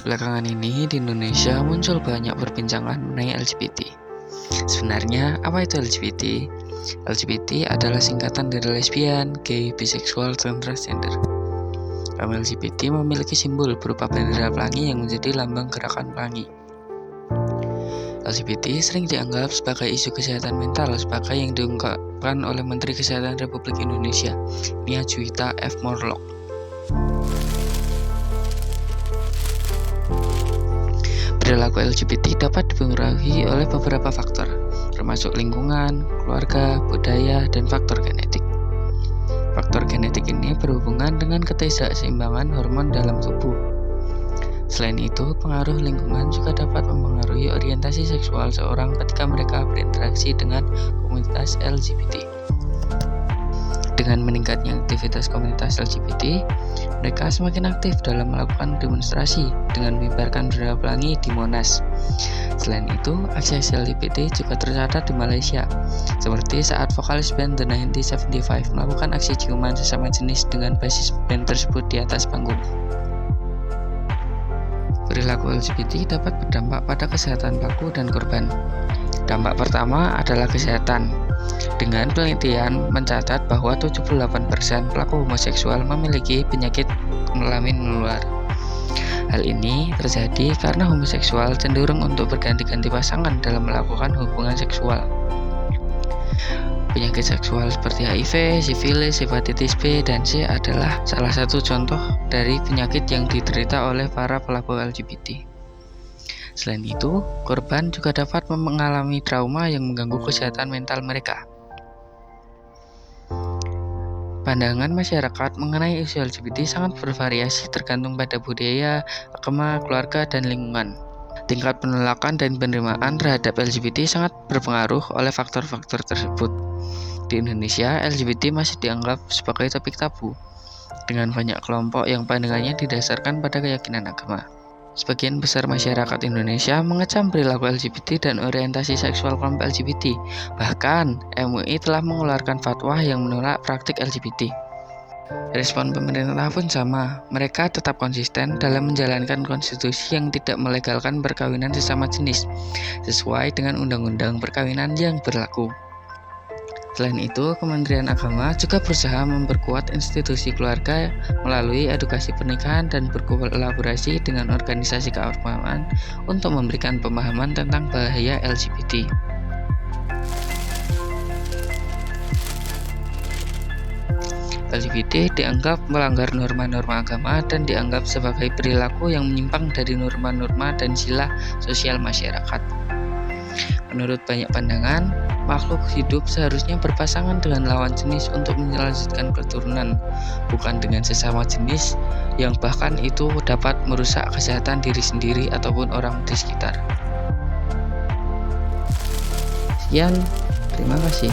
Belakangan ini di Indonesia muncul banyak perbincangan mengenai LGBT. Sebenarnya apa itu LGBT? LGBT adalah singkatan dari lesbian, gay, biseksual, dan transgender. Kaum LGBT memiliki simbol berupa bendera pelangi yang menjadi lambang gerakan pelangi. LGBT sering dianggap sebagai isu kesehatan mental sebagai yang diungkapkan oleh Menteri Kesehatan Republik Indonesia, Nia Juwita F. Morlock. Perilaku LGBT dapat dipengaruhi oleh beberapa faktor, termasuk lingkungan, keluarga, budaya, dan faktor genetik. Faktor genetik ini berhubungan dengan ketidakseimbangan hormon dalam tubuh. Selain itu, pengaruh lingkungan juga dapat mempengaruhi orientasi seksual seorang ketika mereka berinteraksi dengan komunitas LGBT. Dengan meningkatnya aktivitas komunitas LGBT, mereka semakin aktif dalam melakukan demonstrasi dengan mengibarkan bendera pelangi di Monas. Selain itu, aksi LGBT juga tercatat di Malaysia, seperti saat vokalis band The 1975 melakukan aksi ciuman sesama jenis dengan basis band tersebut di atas panggung. Perilaku LGBT dapat berdampak pada kesehatan pelaku dan korban. Dampak pertama adalah kesehatan. Dengan penelitian mencatat bahwa 78% pelaku homoseksual memiliki penyakit kelamin menular. Hal ini terjadi karena homoseksual cenderung untuk berganti-ganti pasangan dalam melakukan hubungan seksual. Penyakit seksual seperti HIV, sifilis, hepatitis B, dan C adalah salah satu contoh dari penyakit yang diderita oleh para pelaku LGBT. Selain itu, korban juga dapat mengalami trauma yang mengganggu kesehatan mental mereka. Pandangan masyarakat mengenai isu LGBT sangat bervariasi tergantung pada budaya, agama, keluarga, dan lingkungan. Tingkat penolakan dan penerimaan terhadap LGBT sangat berpengaruh oleh faktor-faktor tersebut. Di Indonesia, LGBT masih dianggap sebagai topik tabu, dengan banyak kelompok yang pandangannya didasarkan pada keyakinan agama. Sebagian besar masyarakat Indonesia mengecam perilaku LGBT dan orientasi seksual kelompok LGBT. Bahkan, MUI telah mengeluarkan fatwa yang menolak praktik LGBT. Respon pemerintah pun sama, mereka tetap konsisten dalam menjalankan konstitusi yang tidak melegalkan perkawinan sesama jenis, sesuai dengan undang-undang perkawinan yang berlaku. Selain itu, Kementerian Agama juga berusaha memperkuat institusi keluarga melalui edukasi pernikahan dan berkolaborasi dengan organisasi keagamaan untuk memberikan pemahaman tentang bahaya LGBT. LGBT dianggap melanggar norma-norma agama dan dianggap sebagai perilaku yang menyimpang dari norma-norma dan sila sosial masyarakat. Menurut banyak pandangan, makhluk hidup seharusnya berpasangan dengan lawan jenis untuk melanjutkan keturunan, bukan dengan sesama jenis yang bahkan itu dapat merusak kesehatan diri sendiri ataupun orang di sekitar. Sekian, terima kasih.